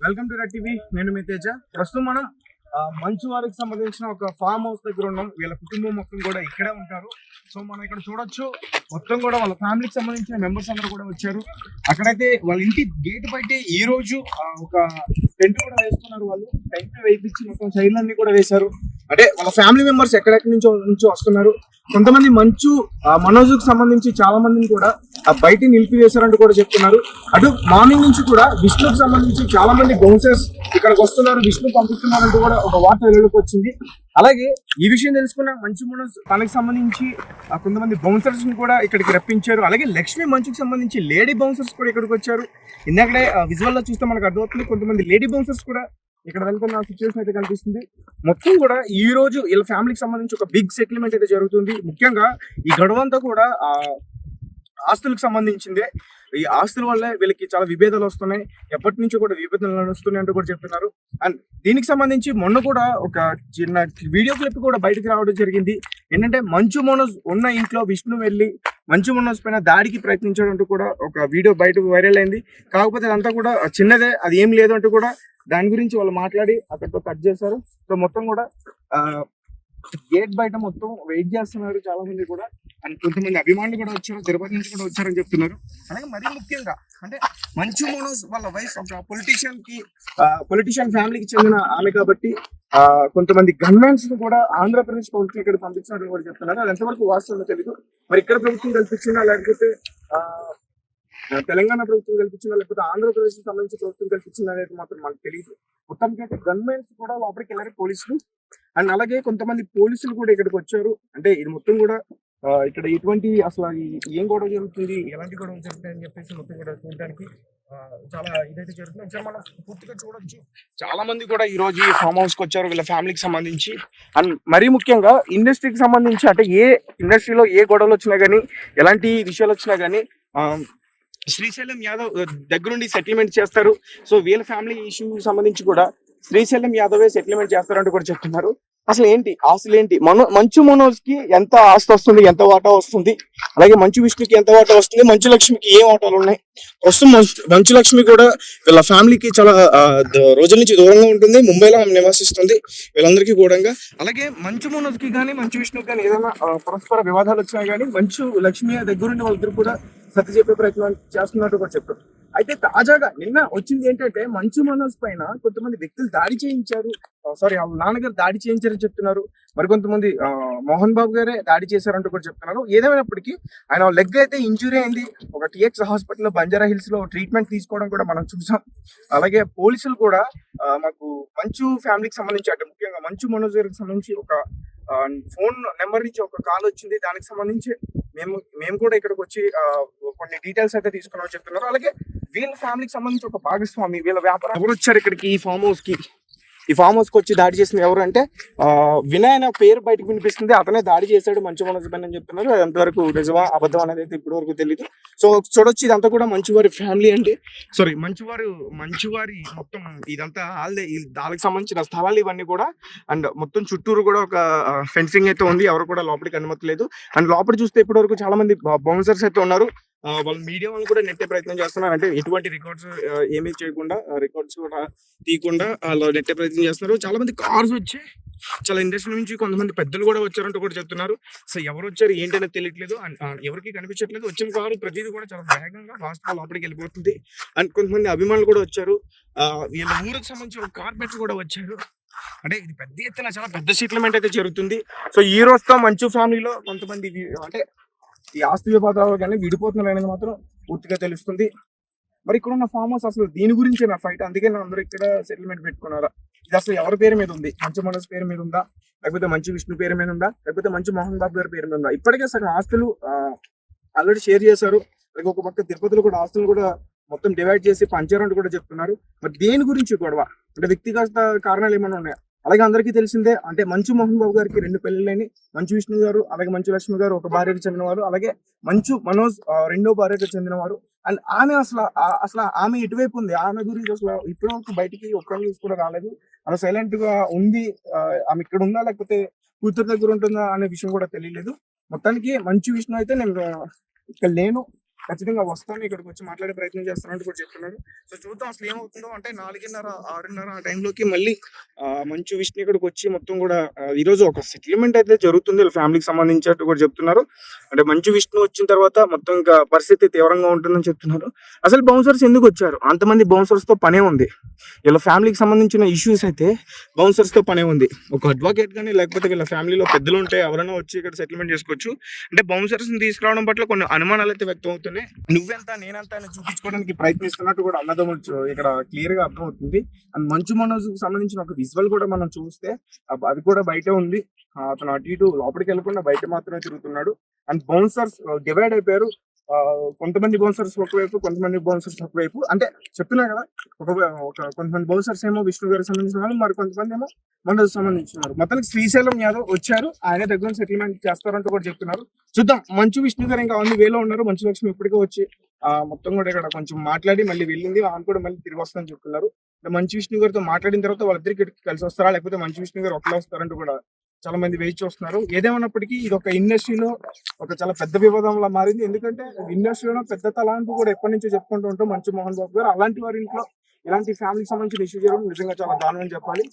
Welcome to red TV. నేను మీ తేజ. ప్రస్తుతం మనం మంచు వారికి సంబంధించిన ఒక ఫామ్ హౌస్ దగ్గర ఉన్నాం. వీళ్ళ కుటుంబం మొత్తం కూడా ఇక్కడే ఉంటారు. సో మనం ఇక్కడ చూడొచ్చు, మొత్తం కూడా వాళ్ళ ఫ్యామిలీకి సంబంధించిన మెంబర్స్ అందరూ కూడా వచ్చారు. అక్కడైతే వాళ్ళ ఇంటి గేట్ బయట ఈ రోజు ఒక టెంట్ కూడా వేస్తున్నారు. వాళ్ళు టెంట్ వేయించి మొత్తం చైర్లన్నీ కూడా వేశారు. అంటే వాళ్ళ ఫ్యామిలీ మెంబర్స్ ఎక్కడెక్కడి నుంచో వస్తున్నారు. కొంతమంది మంచు మనోజ్కి సంబంధించి చాలా మందిని కూడా బయట నిలిపివేశారంటూ కూడా చెప్తున్నారు. అటు మార్నింగ్ నుంచి కూడా విష్ణుకు సంబంధించి చాలా మంది బౌన్సర్స్ ఇక్కడికి వస్తున్నారు, విష్ణు పంపిస్తున్నారంటూ కూడా ఒక వార్త వెలుగులోకి వచ్చింది. అలాగే ఈ విషయం తెలుసుకున్న మంచు మనోజ్ తనకి సంబంధించి కొంతమంది బౌన్సర్స్ ని కూడా ఇక్కడికి రప్పించారు. అలాగే లక్ష్మి మంచుకి సంబంధించి లేడీ బౌన్సర్స్ కూడా ఇక్కడికి వచ్చారు. ఇందాకడే విజువల్ లో చూస్తే మనకు అర్థమవుతుంది, కొంతమంది లేడీ బౌన్సర్స్ కూడా ఇక్కడ వెళ్తున్న సిచ్యువేషన్ అయితే కనిపిస్తుంది. మొత్తం కూడా ఈ రోజు వీళ్ళ ఫ్యామిలీకి సంబంధించి ఒక బిగ్ సెటిల్మెంట్ అయితే జరుగుతుంది. ముఖ్యంగా ఈ గడువంతా కూడా ఆస్తులకు సంబంధించిందే. ఈ ఆస్తుల వల్లే వీళ్ళకి చాలా విభేదాలు వస్తున్నాయి, ఎప్పటి నుంచో కూడా విభేదాలు నడుస్తున్నాయి అంటూ కూడా చెప్తున్నారు. అండ్ దీనికి సంబంధించి మొన్న కూడా ఒక చిన్న వీడియో క్లిప్ కూడా బయటకు రావడం జరిగింది. ఏంటంటే మంచు మనోజ్ ఉన్న ఇంట్లో విష్ణు వెళ్ళి మంచు మనోజ్ పైన దాడికి ప్రయత్నించడం అంటూ కూడా ఒక వీడియో బయటకు వైరల్ అయింది. కాకపోతే అదంతా కూడా చిన్నదే, అది ఏం లేదు అంటూ కూడా దాని గురించి వాళ్ళు మాట్లాడి అక్కడితో కట్ చేశారు. సో మొత్తం కూడా గేట్ బయట మొత్తం వెయిట్ చేస్తున్నారు చాలా మంది కూడా. అండ్ కొంతమంది అభిమానులు కూడా వచ్చారు, తిరుపతి నుంచి కూడా వచ్చారని చెప్తున్నారు. అలాగే మరీ ముఖ్యంగా అంటే మంచు మనోజ్ వాళ్ళ వైఫ్ ఒక పొలిటీషియన్ ఫ్యామిలీకి చెందిన ఆమె కాబట్టి కొంతమంది గన్మెన్స్ కూడా ఆంధ్రప్రదేశ్ ప్రభుత్వం ఇక్కడ పంపించినట్టు కూడా చెప్తున్నారు. అది ఎంతవరకు వాస్తవంలో తెలియదు. మరి ఇక్కడ ప్రభుత్వం కల్పించిందా, లేకపోతే తెలంగాణ ప్రభుత్వం కల్పించిందా, లేకపోతే ఆంధ్రప్రదేశ్ కి సంబంధించి ప్రభుత్వం కల్పించిందా అనేది మాత్రం మనకు తెలియదు. మొత్తానికి అయితే గన్మెన్స్ కూడా లోపలికి వెళ్ళారు పోలీసులు. అండ్ అలాగే కొంతమంది పోలీసులు కూడా ఇక్కడికి వచ్చారు. అంటే ఇది మొత్తం కూడా ఇక్కడ ఎటువంటి అసలు ఏం గొడవ జరుగుతుంది, ఎలాంటి గొడవ జరుగుతాయి అని చెప్పేసి మొత్తం కూడా చూడడానికి చాలా ఇదైతే జరుగుతుంది. ఒకసారి మనం పూర్తిగా చూడొచ్చు. చాలా మంది కూడా ఈ రోజు ఈ ఫామ్ హౌస్ కి వచ్చారు వీళ్ళ ఫ్యామిలీకి సంబంధించి. అండ్ మరీ ముఖ్యంగా ఇండస్ట్రీకి సంబంధించి అంటే ఏ ఇండస్ట్రీలో ఏ గొడవలు వచ్చినా కానీ, ఎలాంటి విషయాలు వచ్చినా కానీ శ్రీశైలం యాదవ్ దగ్గరుండి సెటిల్మెంట్ చేస్తారు. సో వీళ్ళ ఫ్యామిలీ ఇష్యూ సంబంధించి కూడా శ్రీశైలం యాదవే సెటిల్మెంట్ చేస్తారంటూ కూడా చెప్తున్నారు. అసలు ఏంటి ఆస్తులు ఏంటి, మంచు మనోజ్ కి ఎంత ఆస్తి వస్తుంది, ఎంత వాటా వస్తుంది, అలాగే మంచు విష్ణుకి ఎంత వాటా వస్తుంది, మంచు లక్ష్మికి ఏం వాటాలు ఉన్నాయి. ప్రస్తుతం మంచు లక్ష్మి కూడా వీళ్ళ ఫ్యామిలీకి చాలా రోజుల నుంచి దూరంగా ఉంటుంది, ముంబైలో ఆమె నివాసిస్తుంది వీళ్ళందరికీ కూడా. అలాగే మంచు మనోజ్ కి కానీ మంచు విష్ణుకి కానీ ఏదైనా పరస్పర వివాదాలు వచ్చినా కానీ మంచు లక్ష్మి దగ్గరుండి వాళ్ళిద్దరు కూడా సర్ది చెప్పే ప్రయత్నం చేస్తున్నట్టు కూడా చెప్పారు. అయితే తాజాగా నిన్న వచ్చింది ఏంటంటే మంచు మనోజ్ పైన కొంతమంది వ్యక్తులు దాడి చేయించారు, వాళ్ళ నాన్నగారు దాడి చేయించారని చెప్తున్నారు. మరికొంతమంది మోహన్ బాబు గారే దాడి చేశారంటూ కూడా చెప్తున్నారు. ఏదేమైనప్పటికీ ఆయన లెగ్ అయితే ఇంజురీ అయింది. ఒక టిఎక్స్ హాస్పిటల్లో బంజారా హిల్స్ లో ట్రీట్మెంట్ తీసుకోవడం కూడా మనం చూసాం. అలాగే పోలీసులు కూడా మాకు మంచు ఫ్యామిలీకి సంబంధించి అంటే ముఖ్యంగా మంచు మనోజ్ గారికి సంబంధించి ఒక ఫోన్ నెంబర్ నుంచి ఒక కాల్ వచ్చింది. దానికి సంబంధించి మేము కూడా ఇక్కడికి వచ్చి కొన్ని డీటెయిల్స్ అయితే తీసుకున్నామని చెప్తున్నారు. అలాగే వీళ్ళ ఫ్యామిలీకి సంబంధించి ఒక భాగస్వామి వీళ్ళ వ్యాపారం ఎవరు వచ్చారు ఇక్కడికి ఈ ఫామ్ హౌస్ కి వచ్చి దాడి చేసింది ఎవరు అంటే వినయ్ అనే పేరు బయటకు వినిపిస్తుంది. అతనే దాడి చేశాడు మంచు మనోజ్ పైన అని చెప్తున్నారు. అది ఎంతవరకు నిజమా అబద్ధం అనేది అయితే ఇప్పటి వరకు తెలియదు. సో చూడొచ్చు, ఇదంతా కూడా మంచువారి ఫ్యామిలీ అండి. మంచువారి మొత్తం ఇదంతా వాళ్ళకి సంబంధించిన స్థలాలు ఇవన్నీ కూడా. అండ్ మొత్తం చుట్టూరు కూడా ఒక ఫెన్సింగ్ అయితే ఉంది, ఎవరు కూడా లోపలికి అనుమతి లేదు. అండ్ లోపల చూస్తే ఇప్పటి వరకు చాలా మంది బౌన్సర్స్ అయితే ఉన్నారు. వాళ్ళు మీడియా వాళ్ళు కూడా నెట్టే ప్రయత్నం చేస్తున్నారు. అంటే ఎటువంటి రికార్డ్స్ ఏమీ చేయకుండా, రికార్డ్స్ కూడా తీయకుండా వాళ్ళు నెట్టే ప్రయత్నం చేస్తున్నారు. చాలా మంది కార్స్ వచ్చి చాలా ఇండస్ట్రీ నుంచి కొంతమంది పెద్దలు కూడా వచ్చారంటూ కూడా చెప్తున్నారు. సో ఎవరు వచ్చారు ఏంటనేది తెలియట్లేదు, ఎవరికి కనిపించట్లేదు. వచ్చిన కారు ప్రతిదీ కూడా చాలా వేగంగా ఫాస్ట్ లోపలికి వెళ్ళిపోతుంది. అండ్ కొంతమంది అభిమానులు కూడా వచ్చారు. వీళ్ళ ఊరికి సంబంధించి ఒక కార్పెట్ కూడా వచ్చారు. అంటే ఇది పెద్ద ఎత్తున చాలా పెద్ద సెటిల్మెంట్ అయితే జరుగుతుంది. సో ఈ రోజుతో మంచు ఫ్యామిలీలో కొంతమంది అంటే ఈ ఆస్తి వివాదాలు కానీ విడిపోతున్నారు అనేది మాత్రం పూర్తిగా తెలుస్తుంది. మరి ఇక్కడ ఉన్న ఫామ్ హౌస్ అసలు దీని గురించి నా ఫైట్, అందుకే అందరూ ఇక్కడ సెటిల్మెంట్ పెట్టుకున్నారా, ఇది అసలు ఎవరి పేరు మీద ఉంది, మంచు మనోజ్ పేరు మీద ఉందా, లేకపోతే మంచు విష్ణు పేరు మీద ఉందా, లేకపోతే మంచు మోహన్ బాబు గారి పేరు మీద ఉందా? ఇప్పటికే సగం ఆస్తులు ఆల్రెడీ షేర్ చేశారు. అలాగే ఒక పక్క తిరుపతిలో కూడా ఆస్తులు కూడా మొత్తం డివైడ్ చేసి పంచారంటూ కూడా చెప్తున్నారు. మరి దేని గురించి గొడవ, అంటే వ్యక్తిగత కారణాలు ఏమైనా ఉన్నాయా? అలాగే అందరికీ తెలిసిందే అంటే మంచు మోహన్ బాబు గారికి 2 పెళ్ళిళ్ళని, మంచు విష్ణు గారు అలాగే మంచు లక్ష్మి గారు ఒక భార్యకు చెందినవారు, అలాగే మంచు మనోజ్ 2వ భార్యకు చెందినవారు. అండ్ ఆమె అసలు ఆమె ఎటువైపు ఉంది, ఆమె గురించి అసలు ఇప్పటివరకు బయటికి ఒక్కరు కూడా రాలేదు. అలా సైలెంట్ గా ఉంది. ఆమె ఇక్కడ ఉందా లేకపోతే కూతురు దగ్గర ఉంటుందా అనే విషయం కూడా తెలియలేదు. మొత్తానికి మంచు విష్ణు అయితే నేను ఇక్కడ లేను, ఖచ్చితంగా వస్తాను, ఇక్కడికి వచ్చి మాట్లాడే ప్రయత్నం చేస్తానంటూ కూడా చెప్తున్నాడు. సో చూద్దాం అసలు ఏమవుతుందో. అంటే 4:30, 6:30 ఆ టైంలోకి మళ్ళీ మంచు విష్ణు ఇక్కడికి వచ్చి మొత్తం కూడా ఈ రోజు ఒక సెటిల్మెంట్ అయితే జరుగుతుంది వీళ్ళ ఫ్యామిలీకి సంబంధించినట్టు కూడా చెప్తున్నారు. అంటే మంచు విష్ణు వచ్చిన తర్వాత మొత్తం ఇంకా పరిస్థితి తీవ్రంగా ఉంటుందని చెప్తున్నారు. అసలు బౌన్సర్స్ ఎందుకు వచ్చారు? అంతమంది బౌన్సర్స్ తో పనే ఉంది. వీళ్ళ ఫ్యామిలీకి సంబంధించిన ఇష్యూస్ అయితే బౌన్సర్స్ తో పనే ఉంది. ఒక అడ్వకేట్ కానీ లేకపోతే వీళ్ళ ఫ్యామిలీలో పెద్దలు ఉంటే ఎవరైనా వచ్చి ఇక్కడ సెటిల్మెంట్ చేసుకోవచ్చు. అంటే బౌన్సర్స్ ని తీసుకురావడం పట్ల కొన్ని అనుమానాలు అయితే వ్యక్తం అవుతున్నాయి. నువ్వెంత నేనంత అని చూపించుకోవడానికి ప్రయత్నిస్తున్నట్టు కూడా అన్నదమ్ములు ఇక్కడ క్లియర్ గా అర్థమవుతుంది. అండ్ మంచు మనోజ్ కు సంబంధించిన ఒక విజువల్ కూడా మనం చూస్తే అది కూడా బయటే ఉంది. అతను అటు ఇటు లోపలికి వెళ్ళకుండా బయట మాత్రమే తిరుగుతున్నాడు. అండ్ బౌన్సర్స్ డివైడ్ అయిపోయారు. కొంతమంది బౌన్సర్స్ ఒకవైపు, కొంతమంది బౌన్సర్స్ ఒకవైపు. అంటే చెప్తున్నా కదా, కొంతమంది బౌన్సర్స్ ఏమో విష్ణు గారికి సంబంధించిన వాళ్ళు, మరి కొంతమంది ఏమో మనోజ్ సంబంధించిన వారు. మొత్తానికి శ్రీశైలం యాదవ్ వచ్చారు, ఆయన దగ్గర సెటిల్మెంట్ చేస్తారంటూ కూడా చెప్తున్నారు. చూద్దాం. మంచు విష్ణు గారు ఇంకా అన్ని వేలో ఉన్నారు. మంచు లక్ష్మి ఇప్పటికే వచ్చి మొత్తం కూడా ఇక్కడ కొంచెం మాట్లాడి మళ్ళీ వెళ్ళింది. ఆమె కూడా మళ్ళీ తిరిగి వస్తుందని చెప్తున్నారు. మంచు విష్ణు గారితో మాట్లాడిన తర్వాత వాళ్ళిద్దరికి కలిసి వస్తారా, లేకపోతే మంచు విష్ణు గారు ఒకలా వస్తారంటూ కూడా చాలా మంది వెయిట్ చూస్తున్నారు. ఏదేమన్నప్పటికీ ఇది ఒక ఇండస్ట్రీలో ఒక చాలా పెద్ద వివాదంలా మారింది. ఎందుకంటే ఇండస్ట్రీలో పెద్ద తలాంటి కూడా ఎప్పటి నుంచో చెప్పుకుంటూ ఉంటాం మంచు మోహన్ బాబు గారు. అలాంటి వారి ఇంట్లో ఇలాంటి ఫ్యామిలీకి సంబంధించిన ఇష్యూ జరగడం నిజంగా చాలా దారుణం చెప్పాలి.